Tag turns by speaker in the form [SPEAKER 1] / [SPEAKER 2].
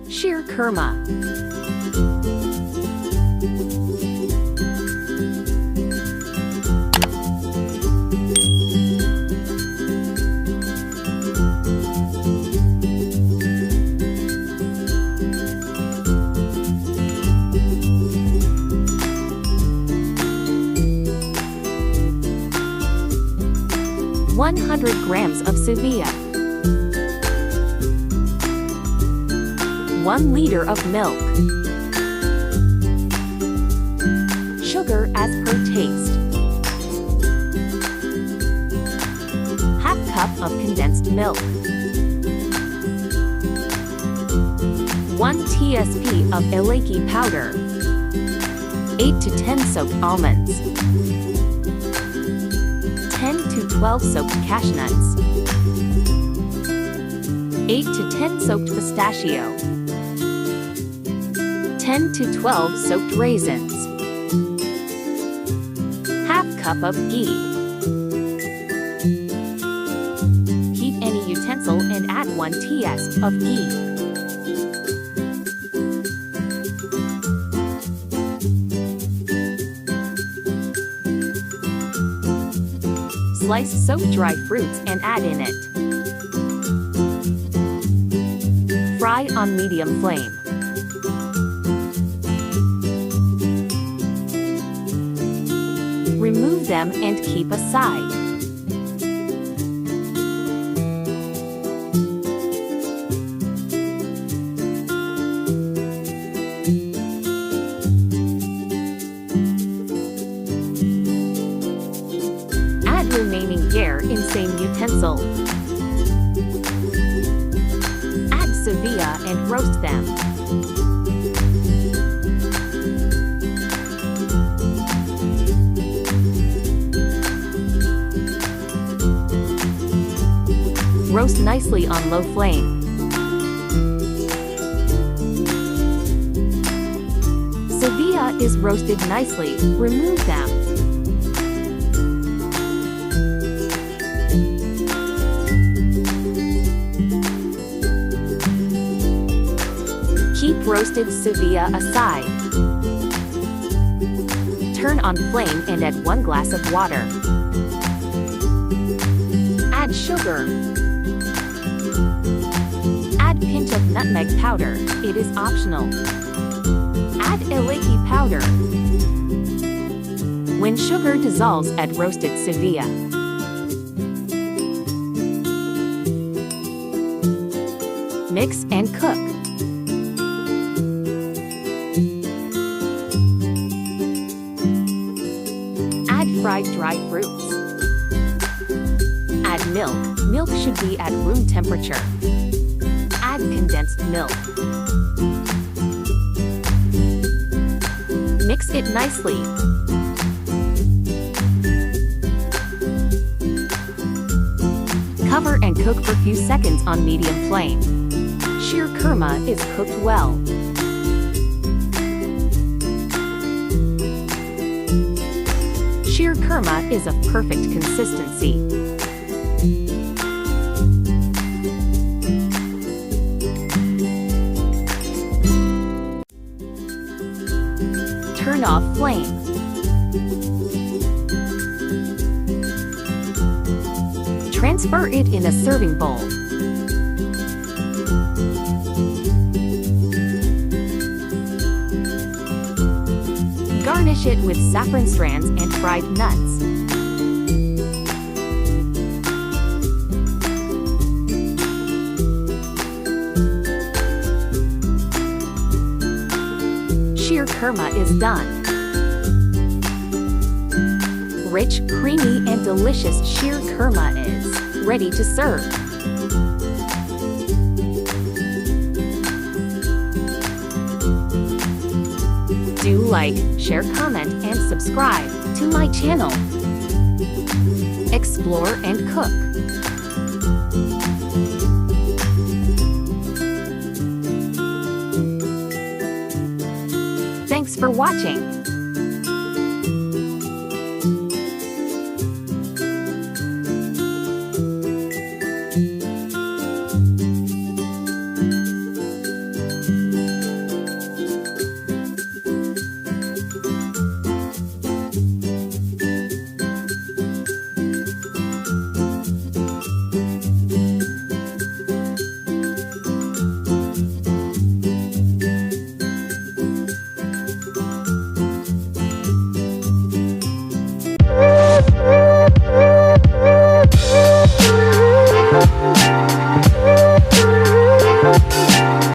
[SPEAKER 1] Sheer khurma. One 100 grams of sevilla. 1 liter of milk. Sugar as per taste. Half cup of condensed milk. 1 tsp of elaichi powder. 8 to 10 soaked almonds. 10 to 12 soaked cashew nuts. 8 to 10 soaked pistachio. 10 to 12 soaked raisins. Half cup of ghee. Heat any utensil and add 1 tsp of ghee. Slice soaked dry fruits and add in it. Fry on medium flame. Remove them and keep aside. Add remaining gyre in same utensil. Add sevilla and roast them. Roast nicely on low flame. Sevilla is roasted nicely. Remove them. Keep roasted sevilla aside. Turn on flame and add 1 glass of water. Add sugar. Add pinch of nutmeg powder. It is optional. Add elaichi powder. When sugar dissolves, add roasted sevilla. Mix and cook. Add fried dry fruits. Add milk. Milk should be at room temperature. Add condensed milk. Mix it nicely. Cover and cook for few seconds on medium flame. Sheer khurma is cooked well. Sheer khurma is of perfect consistency. Turn off flame. Transfer it in a serving bowl. Garnish it with saffron strands and fried nuts. Sheer khurma is done. Rich, creamy, and delicious sheer khurma is ready to serve. Do like, share, comment, and subscribe to my channel. Explore and cook. Thanks for watching.